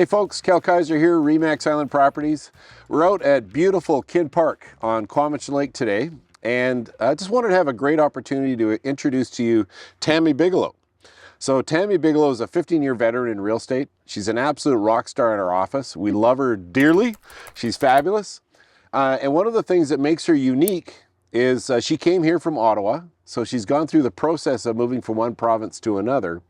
Hey folks, Kaiser here, Remax Island Properties. We're out at beautiful Kidd Park on Quamich Lake today, and I just wanted to have a great opportunity to introduce to you Tammy Bigelow. So Tammy Bigelow is a 15-year veteran in real estate. She's an absolute rock star in our office. We love her dearly. She's fabulous. And one of the things that makes her unique is she came here from Ottawa. So she's gone through the process of moving from one province to another.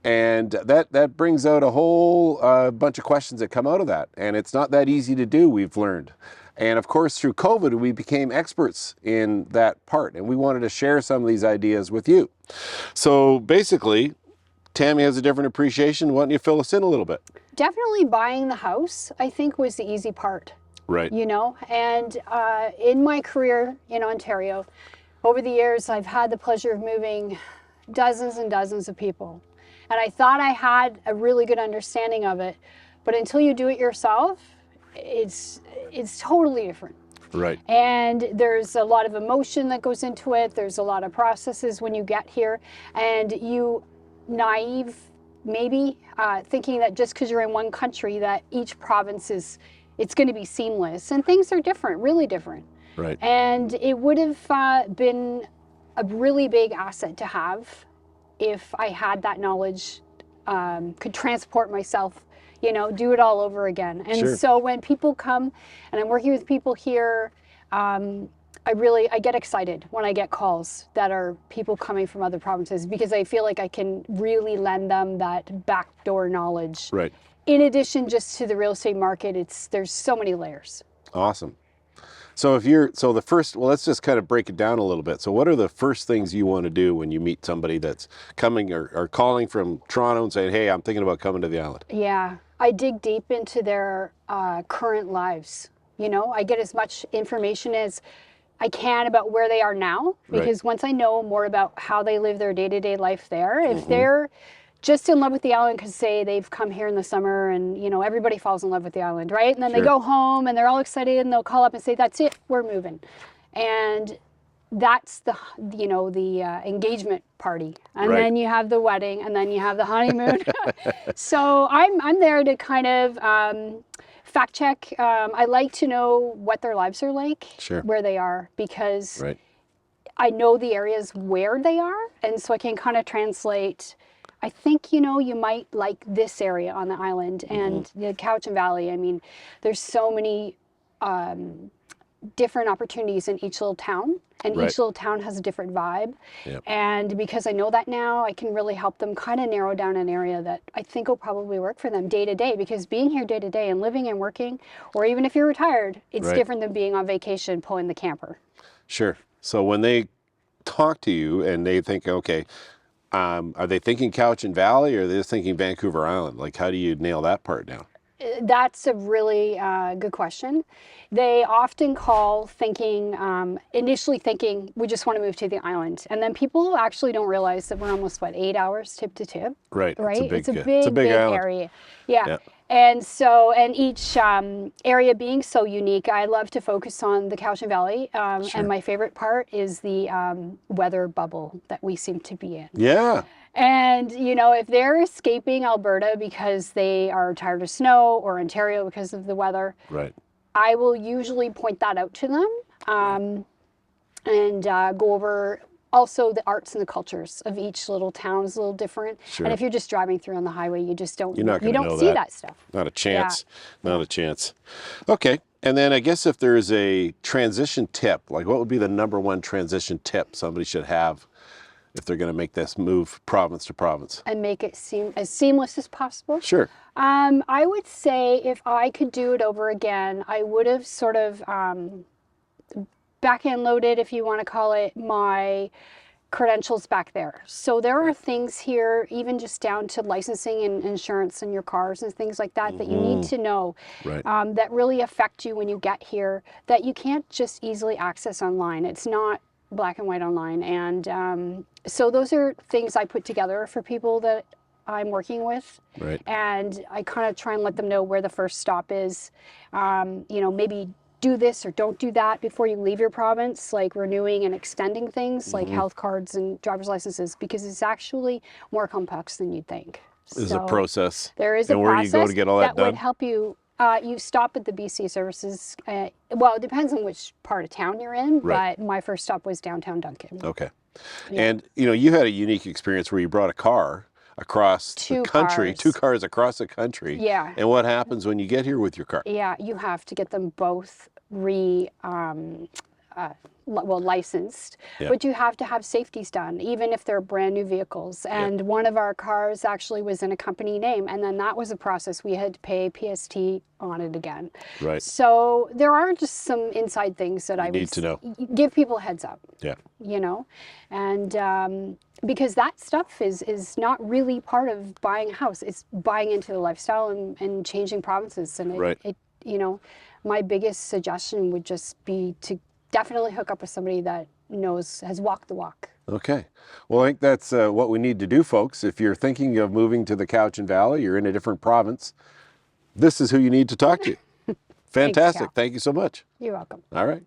And that brings out a whole bunch of questions that come out of that. And it's not that easy to do, we've learned. And of course, through COVID, we became experts in that part. And we wanted to share some of these ideas with you. So basically, Tammy has a different appreciation. Why don't you fill us in a little bit? Definitely buying the house, I think, was the easy part. Right. You know, and in my career in Ontario, over the years, I've had the pleasure of moving dozens and dozens of people. And I thought I had a really good understanding of it. But until you do it yourself, it's totally different. Right. And there's a lot of emotion that goes into it. There's a lot of processes when you get here. And you naive, maybe, thinking that just because you're in one country that each province it's going to be seamless. And things are different, really different. Right. And it would have been a really big asset to have if I had that knowledge, could transport myself, you know, do it all over again. And Sure. So when people come and I'm working with people here, I get excited when I get calls that are people coming from other provinces because I feel like I can really lend them that backdoor knowledge. Right. In addition, just to the real estate market, there's so many layers. Awesome. So let's just kind of break it down a little bit. So what are the first things you want to do when you meet somebody that's coming or calling from Toronto and saying, hey, I'm thinking about coming to the island? Yeah, I dig deep into their current lives. You know, I get as much information as I can about where they are now, because once I know more about how they live their day-to-day life there, if they're just in love with the island because say they've come here in the summer and, you know, everybody falls in love with the island, right? And then they go home and they're all excited and they'll call up and say, that's it, we're moving. And that's the engagement party. And then you have the wedding and then you have the honeymoon. So I'm there to kind of fact check. I like to know what their lives are like, where they are, because I know the areas where they are. And so I can kind of translate. I think, you know, you might like this area on the island and the Cowichan Valley. I mean, there's so many different opportunities in each little town, and each little town has a different vibe. Yep. And because I know that now, I can really help them kind of narrow down an area that I think will probably work for them day to day, because being here day to day and living and working, or even if you're retired, it's different than being on vacation pulling the camper. Sure. So when they talk to you and they think, okay, are they thinking Cowichan Valley or are they just thinking Vancouver Island? Like, how do you nail that part down? That's a really good question. They often call initially thinking, we just want to move to the island. And then people actually don't realize that we're almost, 8 hours tip to tip? Right. It's a big area. Yeah. And so, each area being so unique, I love to focus on the Cowichan Valley. And my favorite part is the weather bubble that we seem to be in. Yeah. And, you know, if they're escaping Alberta because they are tired of snow, or Ontario because of the weather, I will usually point that out to them and go over also the arts and the cultures of each little town is a little different. Sure. And if you're just driving through on the highway, you just don't, see that stuff. Not a chance. Yeah. Not a chance. Okay. And then I guess if there's a transition tip, like what would be the number one transition tip somebody should have if they're going to make this move province to province? And make it seem as seamless as possible? Sure. I would say if I could do it over again, I would have sort of back-end loaded, if you want to call it, my credentials back there. So there are things here, even just down to licensing and insurance and your cars and things like that, that you need to know that really affect you when you get here, that you can't just easily access online. It's not black and white online. And so those are things I put together for people that I'm working with. And I kind of try and let them know where the first stop is. Maybe do this or don't do that before you leave your province, like renewing and extending things like health cards and driver's licenses, because it's actually more complex than you'd think. is a process. There is and a where process do you go to get all that done? would help you. You stop at the BC Services. Well, it depends on which part of town you're in, Right. but my first stop was downtown Duncan. Okay. Yeah. And you had a unique experience where you brought a car across the country, 2 cars across the country. Yeah. And what happens when you get here with your car? Yeah, you have to get them both licensed, Yeah. but you have to have safeties done, even if they're brand new vehicles. And one of our cars actually was in a company name, and then that was a process. We had to pay PST on it again. Right. So there are just some inside things that I would need to know. Give people a heads up. Yeah. And because that stuff is not really part of buying a house. It's buying into the lifestyle and changing provinces. And Right. My biggest suggestion would just be to definitely hook up with somebody that has walked the walk. Okay. Well, I think that's what we need to do, folks. If you're thinking of moving to the Cowichan Valley, you're in a different province, this is who you need to talk to. Fantastic. Cal. Thank you so much. You're welcome. All right.